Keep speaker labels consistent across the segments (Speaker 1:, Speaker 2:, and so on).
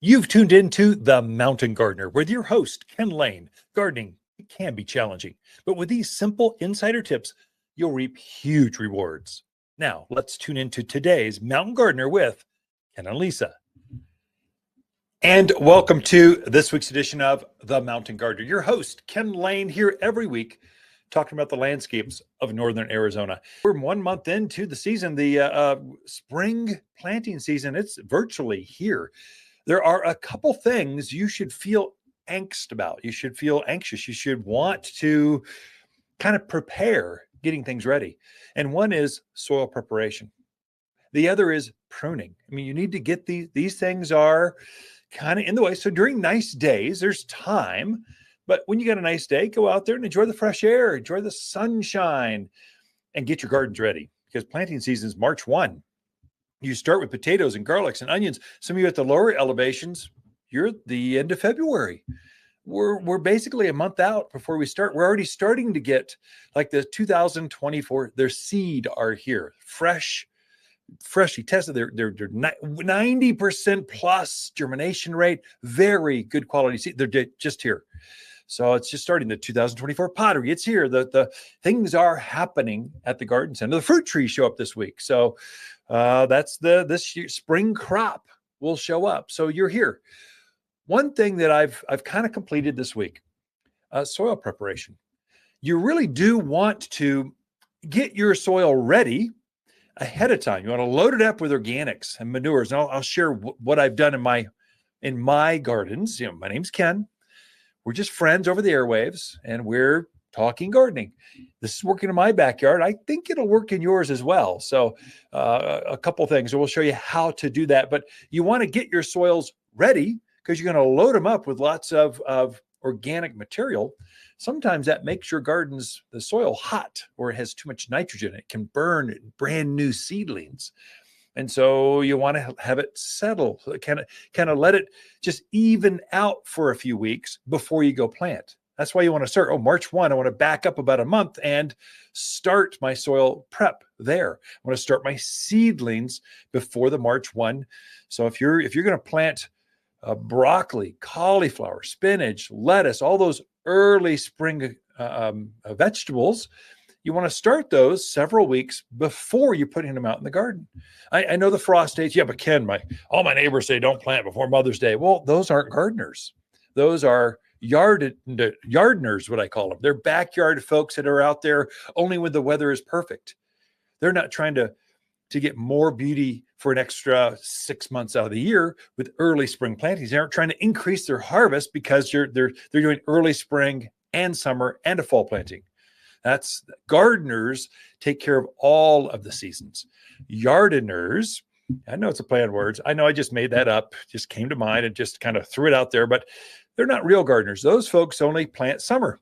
Speaker 1: You've tuned into The Mountain Gardener with your host, Ken Lain. Gardening, it can be challenging, but with these simple insider tips, you'll reap huge rewards. Now, let's tune into today's Mountain Gardener with Ken and Lisa. And welcome to this week's edition of The Mountain Gardener. Your host, Ken Lain, here every week talking about the landscapes of northern Arizona. We're 1 month into the season, the spring planting season. It's virtually here. There are a couple things you should feel angst about. You should feel anxious. You should want to kind of prepare getting things ready. And one is soil preparation. The other is pruning. I mean, you need to get these things are kind of in the way. So during nice days, there's time. But when you got a nice day, go out there and enjoy the fresh air, enjoy the sunshine, and get your gardens ready. Because planting season is March 1. You start with potatoes and garlics and onions. Some of you at the lower elevations, you're at the end of February. We're basically a month out before we start. We're already starting to get like the 2024, their seed are here, freshly tested. They're 90% plus germination rate, very good quality seed. They're just here. So it's just starting the 2024 pottery. It's here. The things are happening at the garden center. The fruit trees show up this week. So that's this year, spring crop will show up. So you're here. One thing that I've kind of completed this week, soil preparation. You really do want to get your soil ready ahead of time. You want to load it up with organics and manures. And I'll share what I've done in my gardens. You know, my name's Ken. We're just friends over the airwaves, and we're talking gardening. This is working in my backyard. I think it'll work in yours as well. So a couple things. We'll show you how to do that. But you want to get your soils ready because you're going to load them up with lots of organic material. Sometimes that makes your gardens, the soil hot, or it has too much nitrogen. It can burn brand new seedlings. And so you want to have it settle, kind of let it just even out for a few weeks before you go plant. That's why you want to start. March 1, I want to back up about a month and start my soil prep there. I want to start my seedlings before the March 1. So if you're going to plant broccoli, cauliflower, spinach, lettuce, all those early spring vegetables, you want to start those several weeks before you're putting them out in the garden. I know the frost dates. Yeah, but Ken, all my neighbors say don't plant before Mother's Day. Well, those aren't gardeners. Those are yardners, what I call them. They're backyard folks that are out there only when the weather is perfect. They're not trying to get more beauty for an extra 6 months out of the year with early spring plantings. They aren't trying to increase their harvest because they're doing early spring and summer and a fall planting. That's gardeners take care of all of the seasons. Yardiners, I know it's a play on words. I know I just made that up, just came to mind and just kind of threw it out there, but they're not real gardeners. Those folks only plant summer.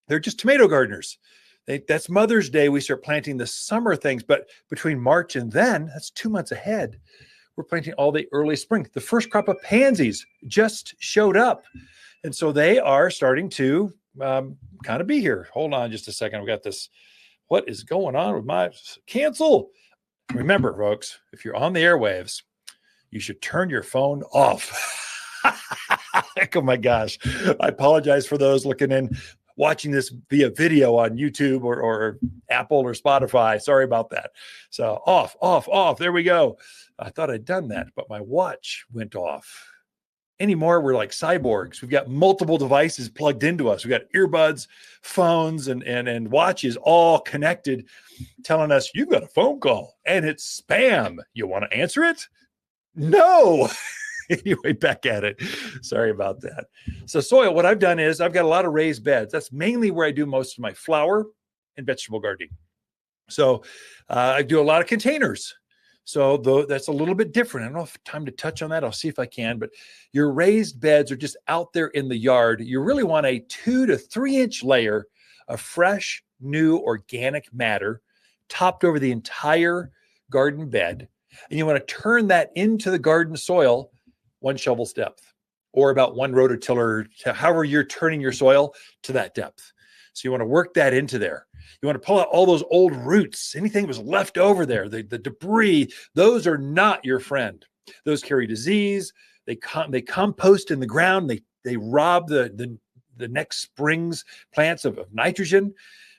Speaker 1: They're just tomato gardeners. That's Mother's Day. We start planting the summer things, but between March and then, that's 2 months ahead. We're planting all the early spring. The first crop of pansies just showed up. And so they are starting to kind of be here. Hold on just a second. I've got this. What is going on with my cancel? Remember, folks, if you're on the airwaves, you should turn your phone off. Oh my gosh. I apologize for those watching this via video on YouTube or Apple or Spotify. Sorry about that. So off. There we go. I thought I'd done that, but my watch went off. Anymore, we're like cyborgs. We've got multiple devices plugged into us. We've got earbuds, phones, and watches all connected, telling us you've got a phone call and it's spam. You want to answer it? No. Anyway, back at it. Sorry about that. So soil, what I've done is I've got a lot of raised beds. That's mainly where I do most of my flower and vegetable gardening. So I do a lot of containers. So that's a little bit different. I don't know if time to touch on that. I'll see if I can, but your raised beds are just out there in the yard. You really want a 2 to 3 inch layer of fresh, new organic matter topped over the entire garden bed. And you want to turn that into the garden soil 1 shovel's depth, or about 1 rototiller, however you're turning your soil to that depth. So you want to work that into there. You want to pull out all those old roots, anything that was left over there, the debris. Those are not your friend. Those carry disease. They compost in the ground. They rob the next spring's plants of nitrogen.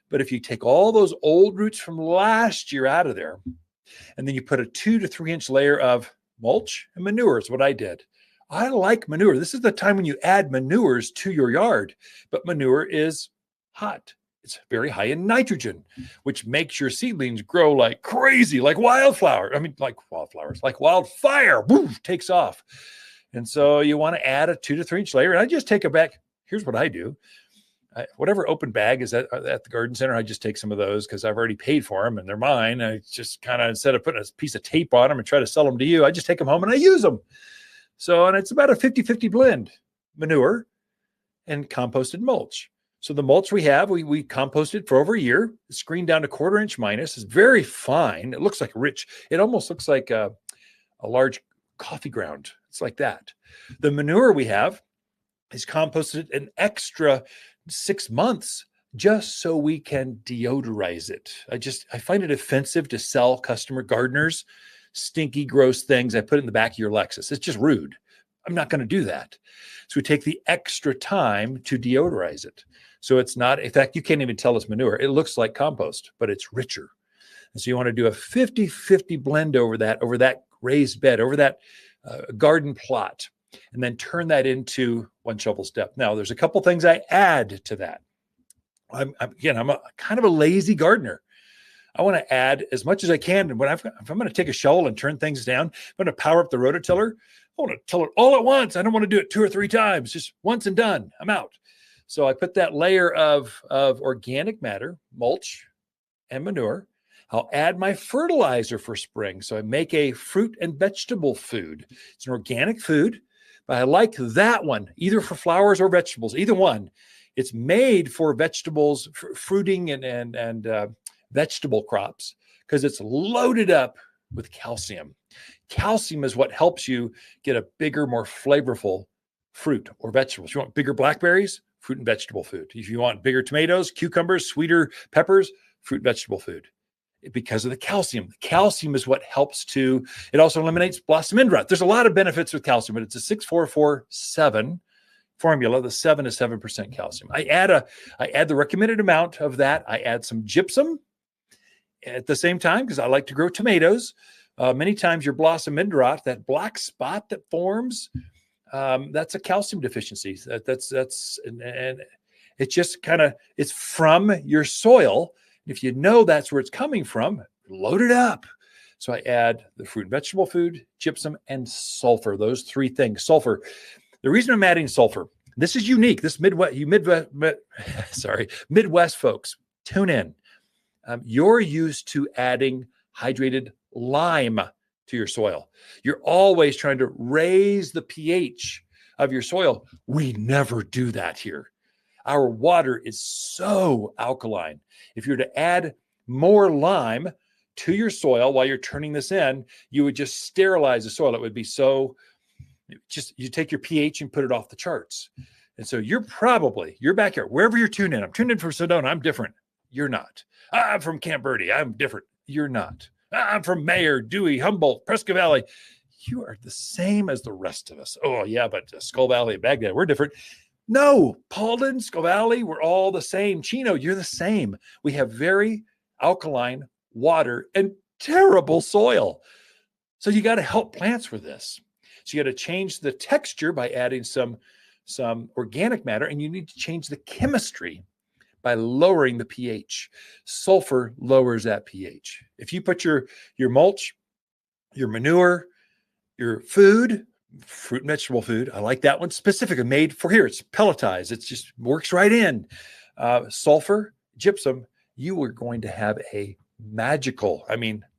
Speaker 1: But if you take all those old roots from last year out of there, and then you put a 2 to 3 inch layer of mulch and manure is what I did. I like manure. This is the time when you add manures to your yard, but manure is hot. It's very high in nitrogen, which makes your seedlings grow like crazy, like wildflower. I mean, like wildflowers, like wildfire, woof, takes off. And so you want to add a 2 to 3 inch layer. And I just take a bag. Here's what I do. Whatever open bag is at the garden center, I just take some of those because I've already paid for them and they're mine. I just kind of, instead of putting a piece of tape on them and try to sell them to you, I just take them home and I use them. So, and it's about a 50-50 blend, manure and composted mulch. So the mulch we have, we composted for over a year. It's screened down to 1/4 inch minus. It's very fine. It looks like rich. It almost looks like a large coffee ground. It's like that. The manure we have is composted an extra 6 months just so we can deodorize it. I find it offensive to sell customer gardeners stinky, gross things I put in the back of your Lexus. It's just rude. I'm not going to do that. So we take the extra time to deodorize it. So it's not, in fact, you can't even tell it's manure. It looks like compost, but it's richer. And so you want to do a 50-50 blend over that raised bed, over that garden plot, and then turn that into 1 shovel's depth. Now, there's a couple things I add to that. I'm a kind of a lazy gardener. I want to add as much as I can. And if I'm going to take a shovel and turn things down, I'm going to power up the rototiller. I want to till it all at once. I don't want to do it 2 or 3 times, just once and done. I'm out. So I put that layer of organic matter, mulch and manure. I'll add my fertilizer for spring. So I make a fruit and vegetable food. It's an organic food, but I like that one, either for flowers or vegetables, either one. It's made for vegetables, fruiting and vegetable crops, because it's loaded up with calcium. Calcium is what helps you get a bigger, more flavorful fruit or vegetables. If you want bigger blackberries, fruit and vegetable food. If you want bigger tomatoes, cucumbers, sweeter peppers, fruit and vegetable food. Because of the calcium. The calcium is what helps it also eliminates blossom end rot. There's a lot of benefits with calcium, but it's a 6-4-4-7 formula. The 7 is 7% calcium. I add the recommended amount of that. I add some gypsum at the same time because I like to grow tomatoes. Many times your blossom end rot, that black spot that forms, that's a calcium deficiency. And it's just it's from your soil. If you know that's where it's coming from, load it up. So I add the fruit and vegetable food, gypsum, and sulfur. Those 3 things. Sulfur. The reason I'm adding sulfur, this is unique. This Midwest folks, tune in. You're used to adding hydrated lime to your soil. You're always trying to raise the pH of your soil. We never do that here. Our water is so alkaline. If you were to add more lime to your soil while you're turning this in, you would just sterilize the soil. It would be you take your pH and put it off the charts. And so your backyard, wherever you're tuned in, I'm tuned in from Sedona, I'm different. You're not. I'm from Camp Verde, I'm different. You're not. I'm from Mayer, Dewey, Humboldt, Prescott Valley. You are the same as the rest of us. Oh yeah, but Skull Valley, Baghdad, we're different. No, Paulden, Skull Valley, we're all the same. Chino, you're the same. We have very alkaline water and terrible soil. So you got to help plants with this. So you got to change the texture by adding some organic matter, and you need to change the chemistry by lowering the pH. Sulfur lowers that pH. If you put your mulch, your manure, your food, fruit and vegetable food, I like that one specifically made for here. It's pelletized. It just works right in. Sulfur, gypsum, you are going to have a magical,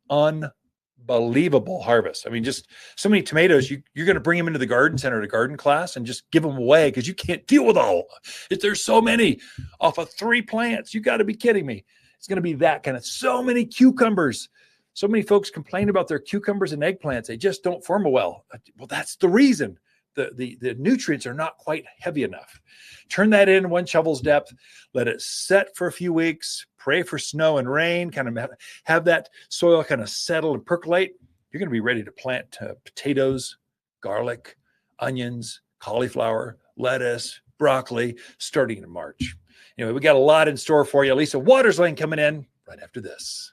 Speaker 1: unbelievable harvest. Just so many tomatoes, you're going to bring them into the garden center to garden class and just give them away because you can't deal with all. There's so many off of 3 plants. You got to be kidding me. It's going to be that kind of, so many cucumbers. So many folks complain about their cucumbers and eggplants. They just don't form well. Well, that's the reason. The nutrients are not quite heavy enough. Turn that in 1 shovel's depth. Let it set for a few weeks. Pray for snow and rain. Kind of have that soil kind of settle and percolate. You're going to be ready to plant potatoes, garlic, onions, cauliflower, lettuce, broccoli, starting in March. Anyway, we got a lot in store for you. Lisa Watters Lain coming in right after this.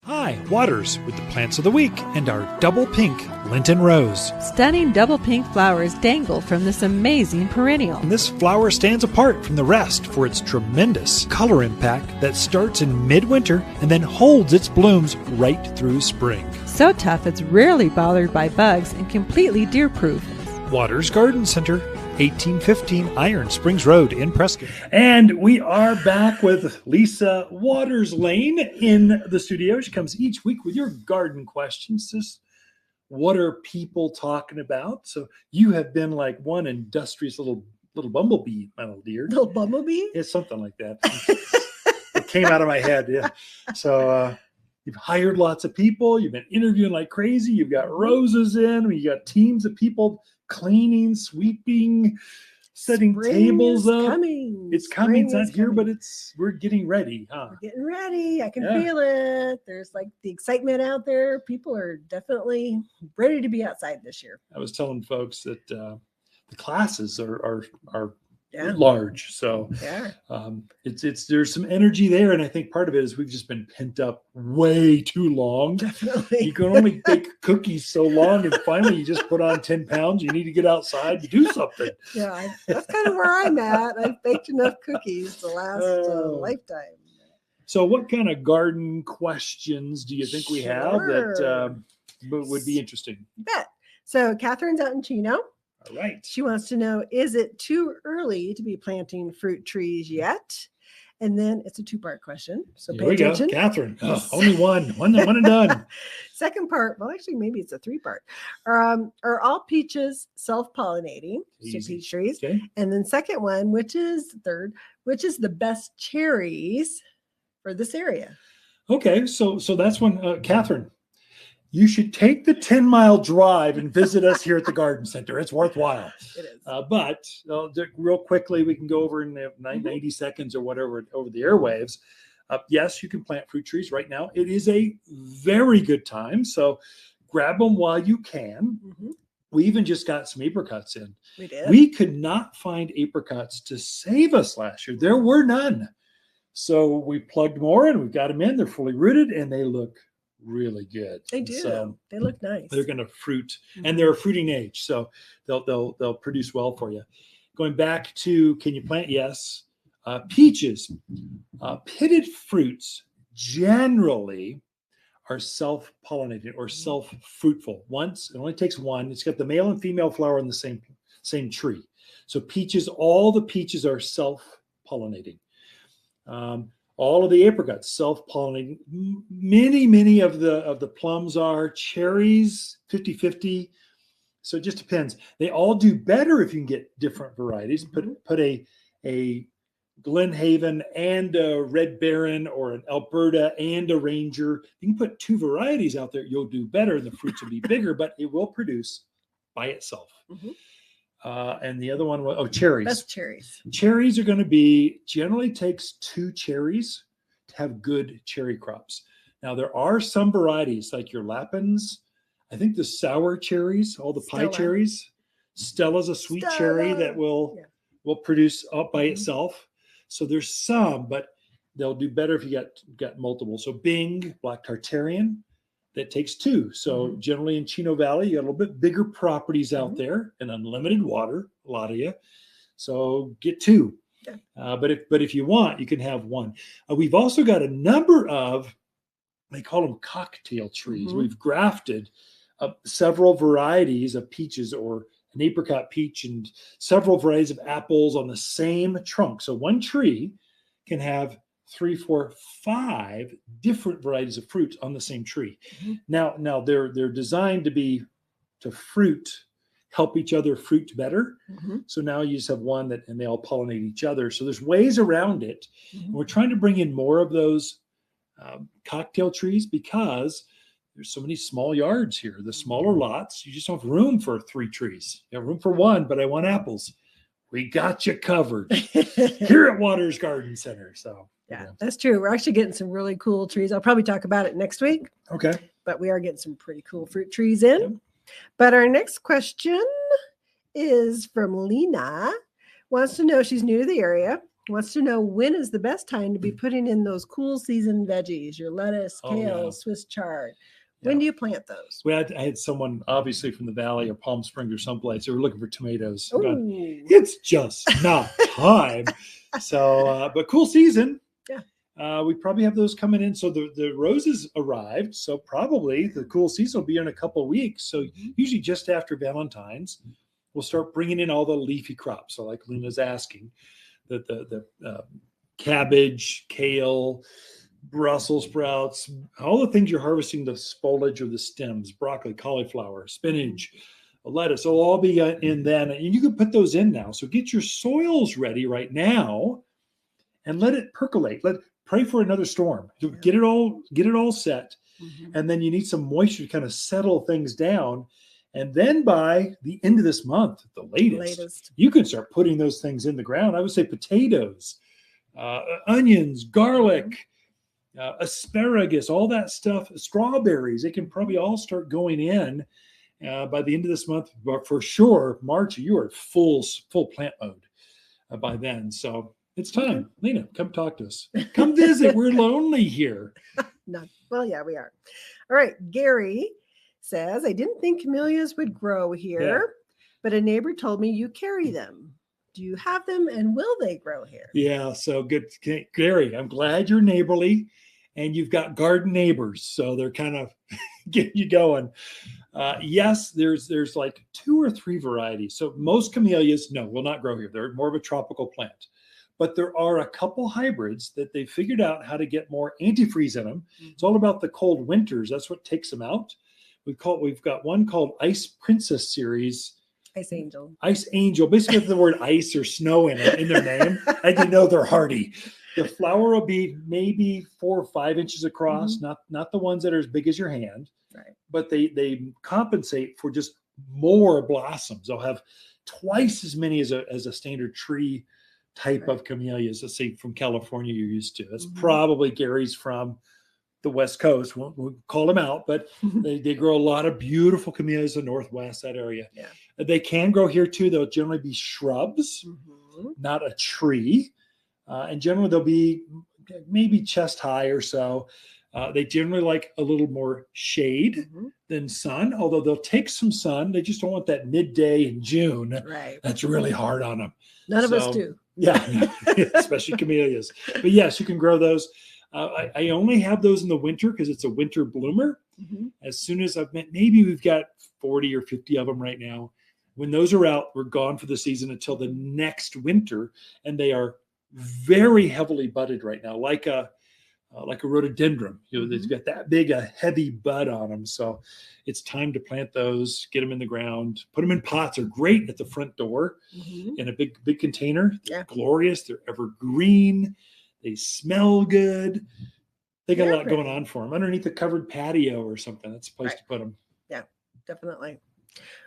Speaker 1: Hi, Watters with the plants of the week and our double pink Lenten rose.
Speaker 2: Stunning double pink flowers dangle from this amazing perennial.
Speaker 1: And this flower stands apart from the rest for its tremendous color impact that starts in midwinter and then holds its blooms right through spring.
Speaker 2: So tough it's rarely bothered by bugs and completely deer-proof.
Speaker 1: Watters Garden Center, 1815 Iron Springs Road in Prescott. And we are back with Lisa Watters Lain in the studio. She comes each week with your garden questions. Just what are people talking about? So you have been like one industrious little bumblebee, my little dear.
Speaker 3: Little bumblebee?
Speaker 1: It's something like that. It came out of my head, yeah. So you've hired lots of people. You've been interviewing like crazy. You've got roses in. You got teams of people cleaning, sweeping, setting
Speaker 3: Spring
Speaker 1: tables up.
Speaker 3: Coming.
Speaker 1: It's coming. It's not here,
Speaker 3: coming.
Speaker 1: but we're getting ready, huh?
Speaker 3: We're getting ready. I can feel it. There's like the excitement out there. People are definitely ready to be outside this year.
Speaker 1: I was telling folks that the classes are
Speaker 3: Yeah.
Speaker 1: large, so
Speaker 3: Yeah.
Speaker 1: it's there's some energy there, and I think part of it is we've just been pent up way too long.
Speaker 3: Definitely.
Speaker 1: You can only bake cookies so long, and finally you just put on 10 pounds. You need to get outside to do something.
Speaker 3: Yeah, that's kind of where I'm at. I've baked enough cookies to last a lifetime.
Speaker 1: So what kind of garden questions do you think we have that
Speaker 3: Sure.
Speaker 1: would be interesting?
Speaker 3: You bet. So Catherine's out in Chino.
Speaker 1: All right.
Speaker 3: She wants to know, is it too early to be planting fruit trees yet? And then it's a two-part question. So
Speaker 1: Here
Speaker 3: pay
Speaker 1: we
Speaker 3: attention.
Speaker 1: go. Catherine. Oh, only one and done.
Speaker 3: Second part, well, actually, maybe it's a three-part. Are all peaches self-pollinating? So
Speaker 1: Easy.
Speaker 3: peach trees.
Speaker 1: Okay.
Speaker 3: And then second one, which is third, which is the best cherries for this area?
Speaker 1: Okay. So that's when, Catherine, you should take the 10-mile drive and visit us here at the garden center. It's worthwhile.
Speaker 3: It is.
Speaker 1: But real quickly, we can go over in 90 seconds or whatever over the airwaves. Yes, you can plant fruit trees right now. It is a very good time. So grab them while you can.
Speaker 3: Mhm.
Speaker 1: We even just got some apricots in.
Speaker 3: We did.
Speaker 1: We could not find apricots to save us last year. There were none. So we plugged more and we've got them in. They're fully rooted and they look really good.
Speaker 3: They do.
Speaker 1: So
Speaker 3: they look nice.
Speaker 1: they're going to fruit, and they're a fruiting age, so they'll produce well for you. Going back to, can you plant? Yes. Peaches, pitted fruits generally are self-pollinated or self-fruitful. Once it only takes one. It's got the male and female flower in the same tree. So peaches, all the peaches are self-pollinating. All of the apricots self-pollinating. Many of the plums are. Cherries 50-50. So it just depends. They all do better if you can get different varieties. Put a Glenhaven and a Red Baron or an Alberta and a Ranger. You can put two varieties out there. You'll do better, and the fruits will be bigger, but it will produce by itself.
Speaker 3: Mhm.
Speaker 1: And the other one was cherries.
Speaker 3: Best cherries.
Speaker 1: Cherries are going to be, generally takes 2 cherries to have good cherry crops. Now there are some varieties like your Lapins. I think the sour cherries, all the pie
Speaker 3: Stella.
Speaker 1: cherries. Stella's a sweet cherry
Speaker 3: Stella.
Speaker 1: that will produce up by itself. So there's some, but they'll do better if you got multiple. So Bing, Black Tartarian, that takes 2. So generally in Chino Valley, you got a little bit bigger properties out there and unlimited water, a lot of you. So get 2.
Speaker 3: Yeah.
Speaker 1: But if you want, you can have 1. We've also got a number of, they call them cocktail trees. We've grafted several varieties of peaches or an apricot peach and several varieties of apples on the same trunk. So one tree can have 3, 4, 5 different varieties of fruit on the same tree. Now they're designed to help each other fruit better. So now you just have one and they all pollinate each other. So there's ways around it. And we're trying to bring in more of those cocktail trees because there's so many small yards here. The smaller lots, you just don't have room for 3 trees. You have room for 1, but I want apples. We got you covered here at Watters Garden Center. So
Speaker 3: yeah, that's true. We're actually getting some really cool trees. I'll probably talk about it next week.
Speaker 1: Okay.
Speaker 3: But we are getting some pretty cool fruit trees in. But our next question is from Lena. Wants to know, she's new to the area, wants to know when is the best time to be putting in those cool season veggies, your lettuce, kale, Swiss chard. When do you plant those?
Speaker 1: Well, I had someone obviously from the Valley or Palm Springs or someplace. They were looking for tomatoes. Going, it's just not time. So, but cool season.
Speaker 3: Yeah.
Speaker 1: We probably have those coming in. So the roses arrived. So probably the cool season will be in a couple of weeks. So usually just after Valentine's, we'll start bringing in all the leafy crops. So like Lena's asking, the cabbage, kale, Brussels sprouts, all the things you're harvesting, the foliage or the stems, broccoli, cauliflower, spinach, lettuce, will all be in then. And you can put those in now. So get your soils ready right now and let it percolate. Pray for another storm. Get it all set. And then you need some moisture to kind of settle things down. And then by the end of this month, the latest, you can start putting those things in the ground. I would say potatoes, onions, garlic, asparagus, all that stuff, strawberries, they can probably all start going in by the end of this month. But for sure, March, you are full plant mode by then. So it's time. Lena, come talk to us. Come visit. We're lonely here.
Speaker 3: Well, yeah, we are. All right. Gary says, I didn't think camellias would grow here, but a neighbor told me you carry them. Do you have them and will they grow here? Yeah,
Speaker 1: so good. Gary, I'm glad you're neighborly and you've got garden neighbors. So they're kind of getting you going. Yes, there's like 2 or 3 varieties. So most camellias, no, will not grow here. They're more of a tropical plant. But there are a couple hybrids that they figured out how to get more antifreeze in them. It's all about the cold winters. That's what takes them out. We've got one called Ice Princess series.
Speaker 3: Ice Angel.
Speaker 1: Ice Angel. Basically, the word ice or snow in their name, and you know they're hardy. The flower will be maybe 4 or 5 inches across, not the ones that are as big as your hand.
Speaker 3: Right.
Speaker 1: But they compensate for just more blossoms. They'll have twice as many as a standard tree type of camellias, let's say from California you're used to. That's probably Gary's from the West Coast. We'll call them out, but they grow a lot of beautiful camellias in the Northwest, that area.
Speaker 3: Yeah.
Speaker 1: They can grow here too. They'll generally be shrubs, not a tree. And generally they'll be maybe chest high or so. They generally like a little more shade than sun, although they'll take some sun. They just don't want that midday in June.
Speaker 3: Right.
Speaker 1: That's really hard on them.
Speaker 3: None of us do.
Speaker 1: Yeah, especially camellias. But yes, you can grow those. I only have those in the winter because it's a winter bloomer. As soon as maybe we've got 40 or 50 of them right now. When those are out, we're gone for the season until the next winter. And they are very heavily budded right now, like a rhododendron. They've got that big, a heavy bud on them. So it's time to plant those, get them in the ground, put them in pots. They're great at the front door in a big container. They're glorious. They're evergreen. They smell good. They got a lot going on for them. Underneath the covered patio or something. That's a place to put them.
Speaker 3: Yeah, definitely.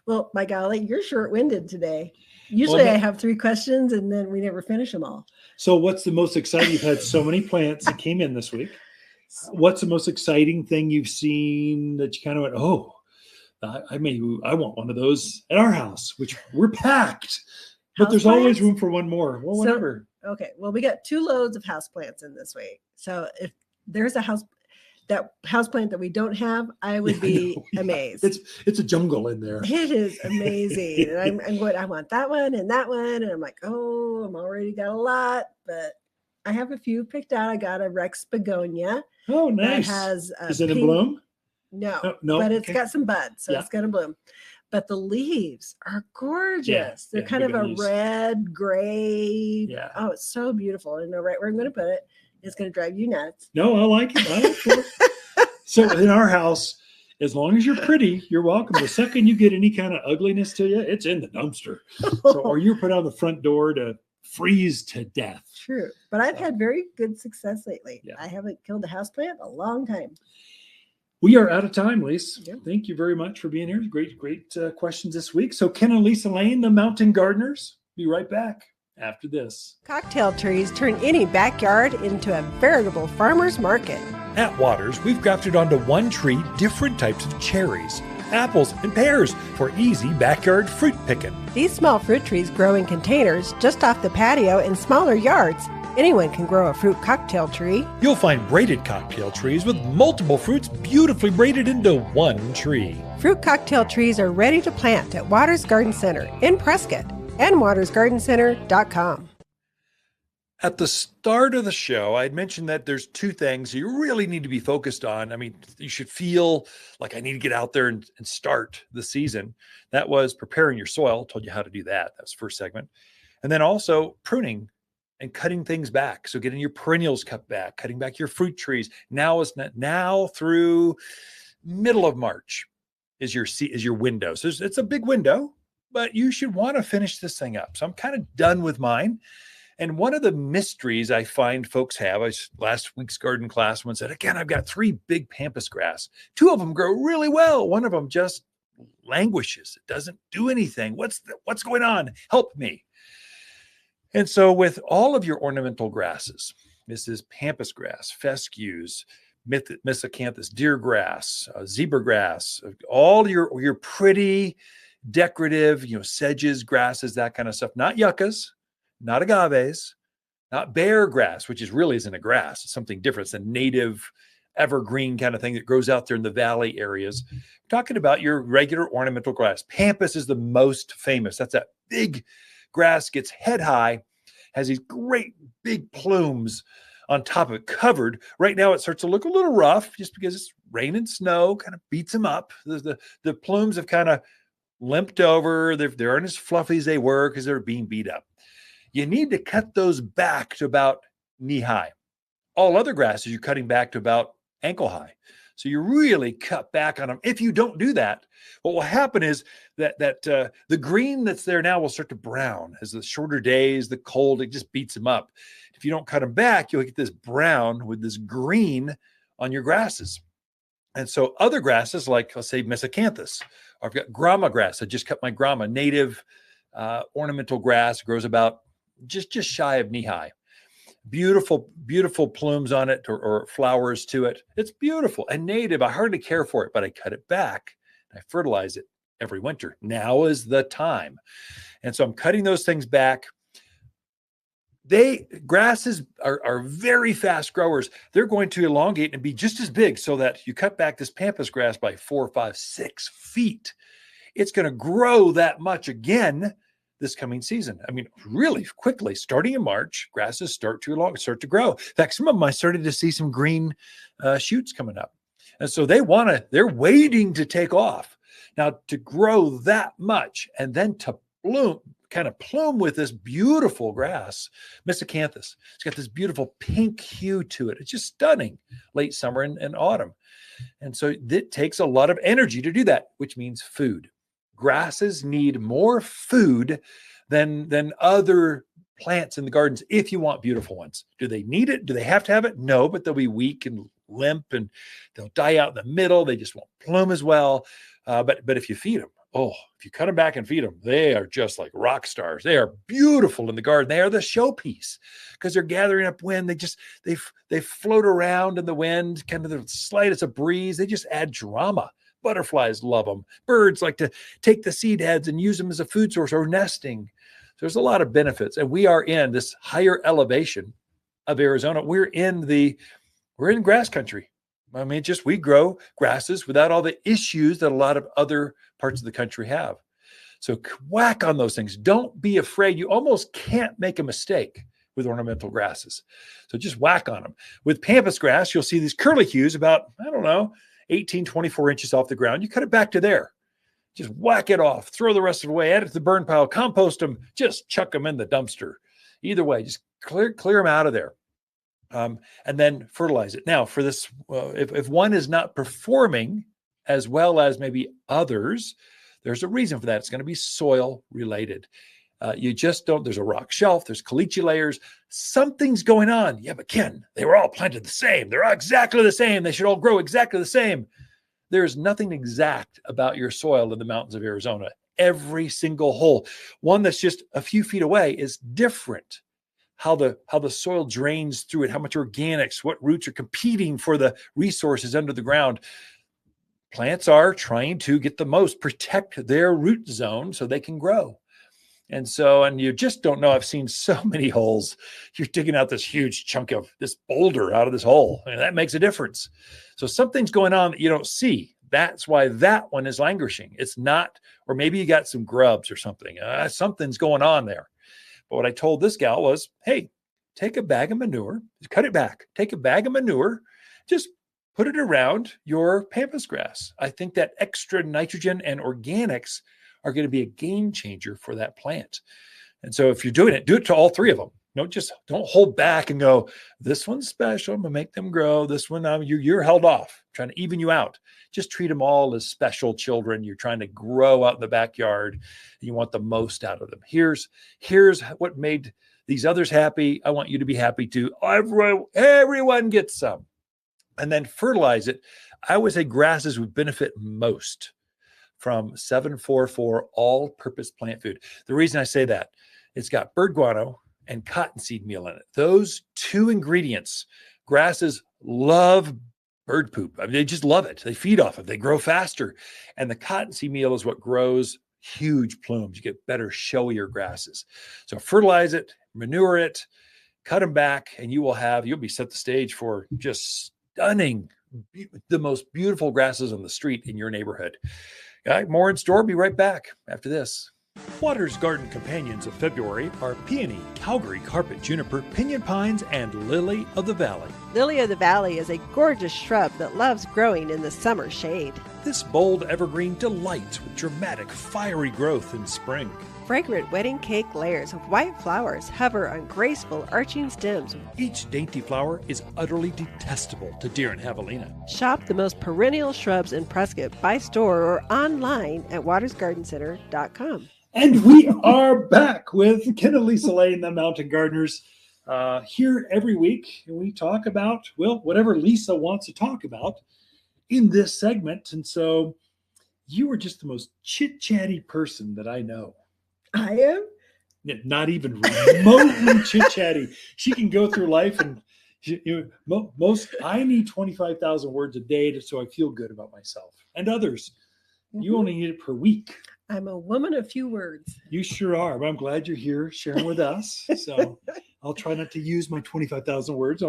Speaker 3: Well, by golly, you're short-winded today. Usually I have 3 questions and then we never finish them all.
Speaker 1: So what's the most exciting? You've had so many plants that came in this week. What's the most exciting thing you've seen that you kind of went, oh, I want one of those at our house, which we're packed, but there's always room for one more. Well, whatever.
Speaker 3: Okay. Well, we got 2 loads of houseplants in this week. So if there's a houseplant that we don't have, I would be amazed.
Speaker 1: It's a jungle in there.
Speaker 3: It is amazing. And I'm going, I want that one and that one. And I'm like, oh, I'm already got a lot, but I have a few picked out. I got a Rex begonia.
Speaker 1: Oh, nice. Is it in bloom?
Speaker 3: No, but it's got some buds, so it's going to bloom. But the leaves are gorgeous. They're kind of a red, gray. Yeah. Oh, it's so beautiful. I know right where I'm going to put it. It's going to drive you nuts.
Speaker 1: No, I like it. I like it. So in our house, as long as you're pretty, you're welcome. The second you get any kind of ugliness to you, it's in the dumpster. Or you're put on the front door to freeze to death.
Speaker 3: True. But I've had very good success lately. Yeah. I haven't killed a houseplant in a long time.
Speaker 1: We are out of time, Lisa. Yeah. Thank you very much for being here. Great questions this week. So Ken and Lisa Lain, the Mountain Gardeners, be right back after this.
Speaker 3: Cocktail trees turn any backyard into a veritable farmer's market.
Speaker 1: At Watters, we've grafted onto one tree different types of cherries, apples, and pears for easy backyard fruit picking.
Speaker 3: These small fruit trees grow in containers just off the patio in smaller yards. Anyone can grow a fruit cocktail tree.
Speaker 1: You'll find braided cocktail trees with multiple fruits beautifully braided into one tree.
Speaker 3: Fruit cocktail trees are ready to plant at Watters Garden Center in Prescott and wattersgardencenter.com.
Speaker 1: At the start of the show, I had mentioned that there's two things you really need to be focused on. I mean, you should feel like I need to get out there and start the season. That was preparing your soil. Told you how to do that. That's the first segment. And then also pruning and cutting things back. So getting your perennials cut back, cutting back your fruit trees. Now through middle of March is your window. So it's a big window, but you should want to finish this thing up. So I'm kind of done with mine. And one of the mysteries I find folks have, last week's garden class, one said, again, I've got 3 big pampas grass. 2 of them grow really well. One of them just languishes. It doesn't do anything. What's going on? Help me. And so with all of your ornamental grasses, this is pampas grass, fescues, miscanthus, deer grass, zebra grass, all your pretty decorative, sedges, grasses, that kind of stuff, not yuccas, not agaves, not bear grass, which isn't a grass. It's something different. It's a native evergreen kind of thing that grows out there in the valley areas. I'm talking about your regular ornamental grass. Pampas is the most famous. That's that big grass, gets head high, has these great big plumes on top of it, covered. Right now it starts to look a little rough just because it's rain and snow, kind of beats them up. The plumes have kind of limped over. They aren't as fluffy as they were because they're being beat up. You need to cut those back to about knee high. All other grasses, you're cutting back to about ankle high. So you really cut back on them. If you don't do that, what will happen is that the green that's there now will start to brown as the shorter days, the cold, it just beats them up. If you don't cut them back, you'll get this brown with this green on your grasses. And so other grasses, like let's say miscanthus, or I've got grama grass. I just cut my grama, native ornamental grass, grows about just shy of knee high. Beautiful, beautiful plumes on it or flowers to it. It's beautiful and native. I hardly care for it, but I cut it back. I fertilize it every winter. Now is the time. And so I'm cutting those things back. Grasses are very fast growers. They're going to elongate and be just as big so that you cut back this pampas grass by 4, 5, 6 feet. It's going to grow that much again this coming season. I mean, really quickly, starting in March, grasses start to grow. In fact, some of them I started to see some green shoots coming up. And so they're waiting to take off. Now to grow that much and then to plume with this beautiful grass, miscanthus. It's got this beautiful pink hue to it. It's just stunning late summer and autumn. And so it takes a lot of energy to do that, which means food. Grasses need more food than other plants in the gardens if you want beautiful ones. Do they need it? Do they have to have it? No, but they'll be weak and limp and they'll die out in the middle. They just won't plume as well. But if you feed them, if you cut them back and feed them, they are just like rock stars. They are beautiful in the garden. They are the showpiece because they're gathering up wind. They float around in the wind, kind of the slightest of breeze. They just add drama. Butterflies love them. Birds like to take the seed heads and use them as a food source or nesting. So there's a lot of benefits. And we are in this higher elevation of Arizona. We're in grass country. I mean, we grow grasses without all the issues that a lot of other parts of the country have. So whack on those things. Don't be afraid. You almost can't make a mistake with ornamental grasses. So just whack on them. With pampas grass, you'll see these curlicues about, 18, 24 inches off the ground. You cut it back to there. Just whack it off. Throw the rest of it away. Add it to the burn pile. Compost them. Just chuck them in the dumpster. Either way, just clear them out of there. And then fertilize it. Now, for this, if one is not performing as well as maybe others, there's a reason for that. It's going to be soil related. You just don't, there's a rock shelf, there's caliche layers, something's going on. Yeah, but Ken, they were all planted the same. They're all exactly the same. They should all grow exactly the same. There's nothing exact about your soil in the mountains of Arizona. Every single hole, one that's just a few feet away, is different. How the soil drains through it, how much organics, what roots are competing for the resources under the ground. plants are trying to get the most, protect their root zone so they can grow. And so, and you just don't know, I've seen so many holes. You're digging out this huge chunk of this boulder out of this hole, and that makes a difference. So something's going on that you don't see. That's why that one is languishing. It's not, or maybe you got some grubs or something. Something's going on there. But what I told this gal was, hey, take a bag of manure, cut it back, take a bag of manure, just put it around your pampas grass. I think that extra nitrogen and organics are going to be a game changer for that plant. And so if you're doing it, do it to all three of them. Don't hold back and go, this one's special, I'm gonna make them grow. This one, you're held off, I'm trying to even you out. Just treat them all as special children. You're trying to grow out in the backyard. And you want the most out of them. Here's what made these others happy. I want you to be happy too. Everyone gets some. And then fertilize it. I would say grasses would benefit most from 744 all-purpose plant food. The reason I say that, it's got bird guano and cottonseed meal in it. Those two ingredients, grasses love bird poop. I mean, they just love it. They feed off it. They grow faster. And the cottonseed meal is what grows huge plumes. You get better, showier grasses. So fertilize it, manure it, cut them back, and you'll be set the stage for just stunning, the most beautiful grasses on the street in your neighborhood. All right, more in store. Be right back after this. Watters garden companions of February are peony, Calgary carpet juniper, pinyon pines, and lily of the valley.
Speaker 4: Lily of the valley is a gorgeous shrub that loves growing in the summer shade.
Speaker 1: This bold evergreen delights with dramatic, fiery growth in spring.
Speaker 4: Fragrant wedding cake layers of white flowers hover on graceful arching stems.
Speaker 1: Each dainty flower is utterly detestable to deer and javelina.
Speaker 4: Shop the most perennial shrubs in Prescott by store or online at wattersgardencenter.com.
Speaker 1: And we are back with Ken and Lisa Lain, the Mountain Gardeners, here every week. And we talk about, whatever Lisa wants to talk about in this segment. And so you are just the most chit-chatty person that I know.
Speaker 3: I am?
Speaker 1: Not even remotely chit-chatty. She can go through life and I need 25,000 words a day so I feel good about myself and others. Mm-hmm. You only need it per week.
Speaker 3: I'm a woman of few words.
Speaker 1: You sure are. But I'm glad you're here sharing with us. So I'll try not to use my 25,000 words.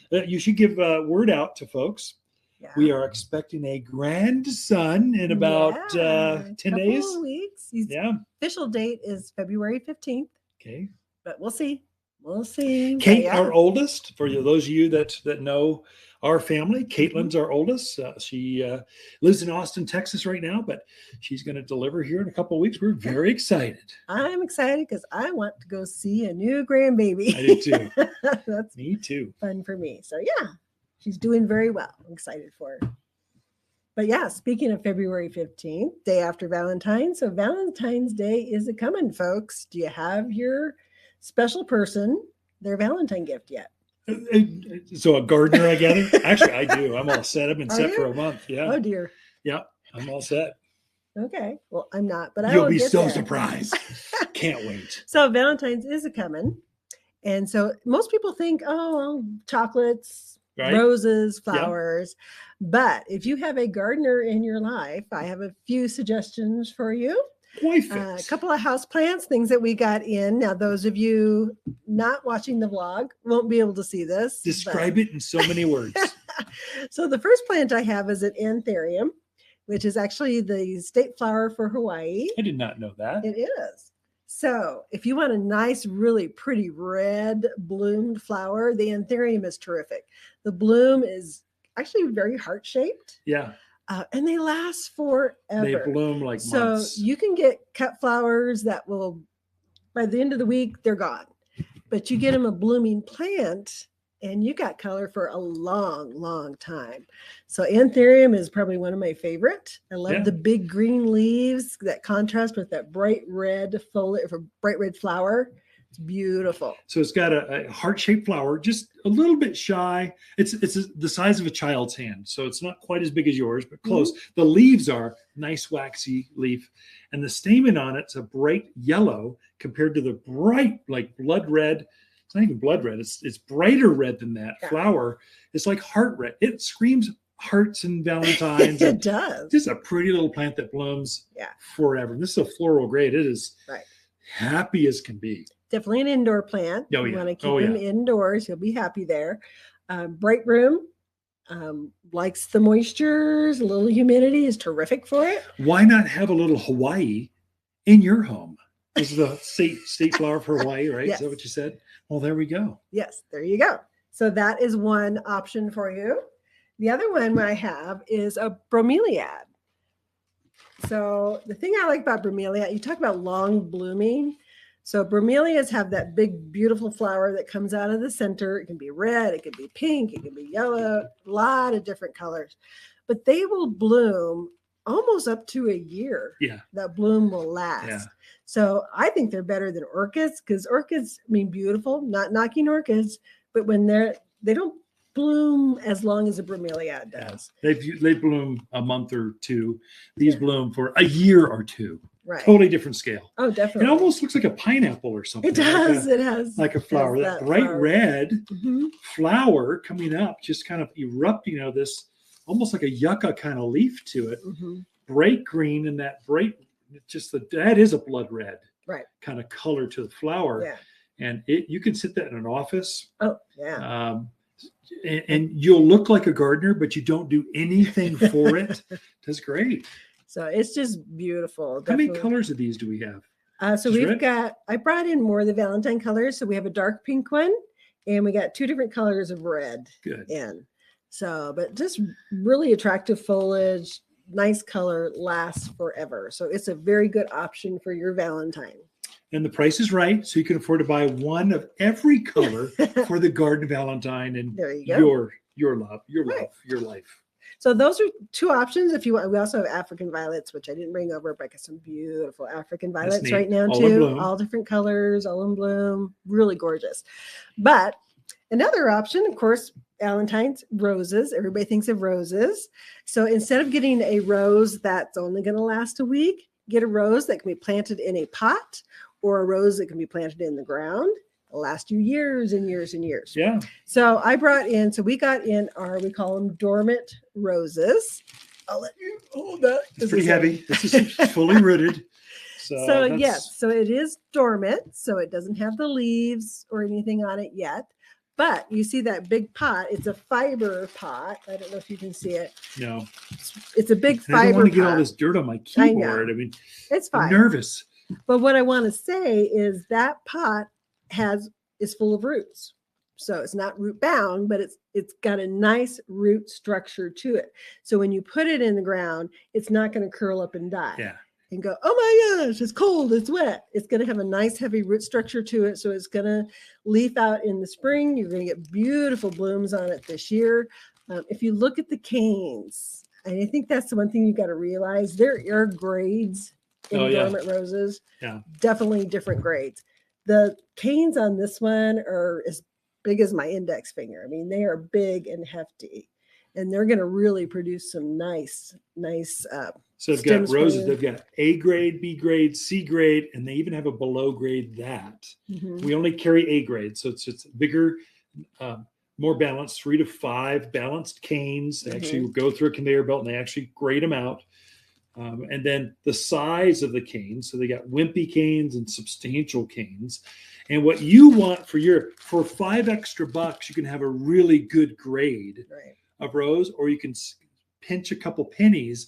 Speaker 1: You should give a word out to folks. Yeah. We are expecting a grandson in about 10 days.
Speaker 3: Weeks. Official date is February 15th.
Speaker 1: Okay.
Speaker 3: But we'll see. We'll see.
Speaker 1: Kate, our oldest, for those of you that know our family, Caitlin's our oldest. She lives in Austin, Texas right now, but she's going to deliver here in a couple of weeks. We're very excited.
Speaker 3: I'm excited because I want to go see a new grandbaby.
Speaker 1: I do too.
Speaker 3: That's
Speaker 1: me too.
Speaker 3: Fun for me. So yeah, she's doing very well. I'm excited for her. But yeah, speaking of February 15th, day after Valentine. So Valentine's Day is a coming, folks. Do you have your special person their Valentine gift yet?
Speaker 1: So a gardener, I gather? Actually, I do. I'm all set. I've been set for a month. Yeah.
Speaker 3: Oh dear.
Speaker 1: Yeah, I'm all set.
Speaker 3: Okay. Well, I'm not, but
Speaker 1: you'll be so surprised. Can't wait.
Speaker 3: So Valentine's is a coming. And so most people think, chocolates, right? Roses, flowers. Yeah. But if you have a gardener in your life, I have a few suggestions for you. A couple of house plants, things that we got in. Now, those of you not watching the vlog won't be able to see this.
Speaker 1: Describe it in so many words.
Speaker 3: So the first plant I have is an anthurium, which is actually the state flower for Hawaii.
Speaker 1: I did not know that.
Speaker 3: It is. So if you want a nice, really pretty red bloomed flower, the anthurium is terrific. The bloom is actually very heart-shaped.
Speaker 1: Yeah.
Speaker 3: And they last forever.
Speaker 1: They bloom like months.
Speaker 3: So you can get cut flowers that will, by the end of the week, they're gone. But you get them a blooming plant and you got color for a long, long time. So anthurium is probably one of my favorite. I love the big green leaves that contrast with that bright red foliage, bright red flower. It's beautiful.
Speaker 1: So it's got a heart-shaped flower, just a little bit shy. It's the size of a child's hand, so it's not quite as big as yours, but close. Mm-hmm. The leaves are nice, waxy leaf, and the stamen on it's a bright yellow compared to the bright, like blood red. It's not even blood red. It's brighter red than that. Yeah. Flower. It's like heart red. It screams hearts and valentines.
Speaker 3: It does.
Speaker 1: Just a pretty little plant that blooms forever. This is a floral grade. It is happy as can be.
Speaker 3: Definitely an indoor plant.
Speaker 1: Oh,
Speaker 3: you want to keep them indoors. You'll be happy there. Bright room. Likes the moistures. A little humidity is terrific for it.
Speaker 1: Why not have a little Hawaii in your home? This is the state flower for Hawaii, right?
Speaker 3: Yes.
Speaker 1: Is that what you said? Well, there we go.
Speaker 3: Yes, there you go. So that is one option for you. The other one I have is a bromeliad. So the thing I like about bromeliad, you talk about long blooming. So bromeliads have that big, beautiful flower that comes out of the center. It can be red, it can be pink, it can be yellow, a lot of different colors. But they will bloom almost up to a year.
Speaker 1: Yeah.
Speaker 3: That bloom will last. Yeah. So I think they're better than orchids, because orchids, I mean, beautiful, not knocking orchids, but when they don't bloom as long as a bromeliad does.
Speaker 1: Yeah. They bloom a month or two. These bloom for a year or two.
Speaker 3: Right.
Speaker 1: Totally different scale.
Speaker 3: Oh, definitely.
Speaker 1: It almost looks like a pineapple or something.
Speaker 3: It does. It has.
Speaker 1: Like a flower. That bright red flower coming up, just kind of erupting out of this, almost like a yucca kind of leaf to it. Bright green, and that bright, that is a blood red kind of color to the flower.
Speaker 3: Yeah.
Speaker 1: And you can sit that in an office.
Speaker 3: Oh, yeah.
Speaker 1: And you'll look like a gardener, but you don't do anything for it. That's great.
Speaker 3: So it's just beautiful.
Speaker 1: Definitely. How many colors of these do we have?
Speaker 3: So we've got, I brought in more of the Valentine colors. So we have a dark pink one, and we got 2 different colors of red in. So, but just really attractive foliage, nice color, lasts forever. So it's a very good option for your Valentine.
Speaker 1: And the price is right, so you can afford to buy one of every color for the garden Valentine and your love, your life.
Speaker 3: So those are 2 options. If you want, we also have African violets, which I didn't bring over, but I got some beautiful African violets right now too. All different colors, all in bloom, really gorgeous. But another option, of course, Valentine's roses. Everybody thinks of roses. So instead of getting a rose that's only going to last a week, get a rose that can be planted in a pot, or a rose that can be planted in the ground. It'll last you years and years and years.
Speaker 1: Yeah.
Speaker 3: So we got in we call them dormant roses. I'll let you hold that.
Speaker 1: It's pretty heavy. This is fully rooted.
Speaker 3: So yes, so it is dormant. So it doesn't have the leaves or anything on it yet. But you see that big pot? It's a fiber pot. I don't know if you can see it.
Speaker 1: No.
Speaker 3: It's a big fiber pot.
Speaker 1: I don't want to get all this dirt on my keyboard. I mean,
Speaker 3: it's fine.
Speaker 1: I'm nervous.
Speaker 3: But what I want to say is that pot is full of roots. So it's not root bound, but it's got a nice root structure to it. So when you put it in the ground, it's not going to curl up and die.
Speaker 1: Yeah.
Speaker 3: And go, oh my gosh, it's cold, it's wet. It's going to have a nice heavy root structure to it. So it's going to leaf out in the spring. You're going to get beautiful blooms on it this year. If you look at the canes, and I think that's the one thing you got to realize, there are grades in dormant roses.
Speaker 1: Yeah.
Speaker 3: Definitely different grades. The canes on this one are as big as my index finger. I mean, they are big and hefty, and they're going to really produce some nice.
Speaker 1: So they've got roses. They've got A grade, B grade, C grade, and they even have a below grade that. We only carry A grade, so it's bigger, more balanced, 3 to 5 balanced canes. They actually go through a conveyor belt and they actually grade them out. And then the size of the canes. So they got wimpy canes and substantial canes. And what you want for $5 extra, you can have a really good grade of rose, or you can pinch a couple pennies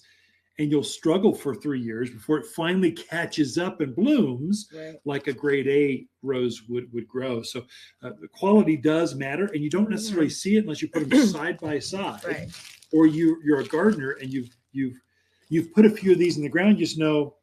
Speaker 1: and you'll struggle for 3 years before it finally catches up and blooms like a grade A rose would grow. So the quality does matter, and you don't necessarily see it unless you put them side by side, or you're a gardener and you've put a few of these in the ground. You just know,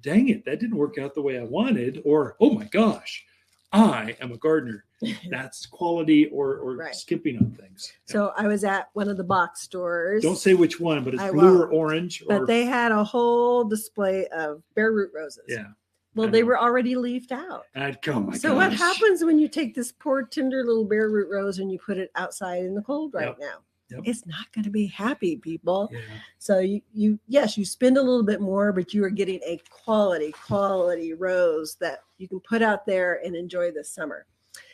Speaker 1: dang it, that didn't work out the way I wanted, or oh my gosh, I am a gardener. That's quality or skipping on things.
Speaker 3: So I was at one of the box stores.
Speaker 1: Don't say which one, but it's blue or orange.
Speaker 3: But they had a whole display of bare root roses.
Speaker 1: Yeah.
Speaker 3: Well, they were already leafed out.
Speaker 1: So
Speaker 3: what happens when you take this poor tender little bare root rose and you put it outside in the cold now? Yep. It's not going to be happy, people. Yeah. So you spend a little bit more, but you are getting a quality rose that you can put out there and enjoy this summer.